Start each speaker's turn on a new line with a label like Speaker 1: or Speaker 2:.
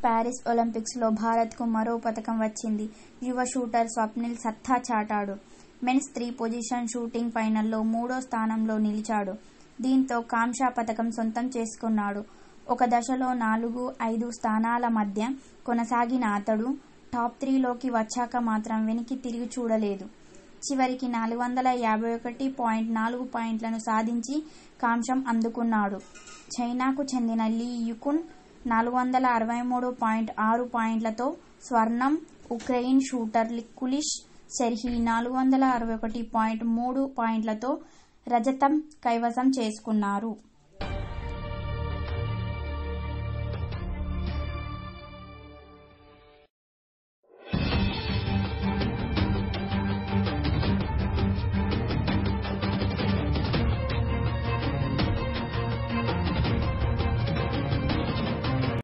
Speaker 1: Paris ఒలింపిక్స్లో భారత్కు మరో పతకం వచ్చింది. యువ షూటర్ స్వప్నిల్ సత్తా చాటాడు. మెన్స్ 3 పొజిషన్ షూటింగ్ ఫైనల్లో 3వ స్థానంలో నిలిచాడు. దీంతో కాంస్య పతకం సొంతం చేసుకున్నాడు. ఒక దశలో 4-5 స్థానాల మధ్య కొనసాగిన అతడు టాప్ 3లోకి వచ్చాక మాత్రం వెనక్కి తిరిగి చూడలేదు. చివరికి 451.4 పాయింట్లను సాధించి కాంస్యం అందుకున్నాడు. చైనాకు చెందిన లీ యుకున్ 463.6 పాయింట్లతో స్వర్ణం, ఉక్రెయిన్ షూటర్ కులిష్ సెర్హీ 461.3 పాయింట్లతో రజతం కైవసం చేసుకున్నారు.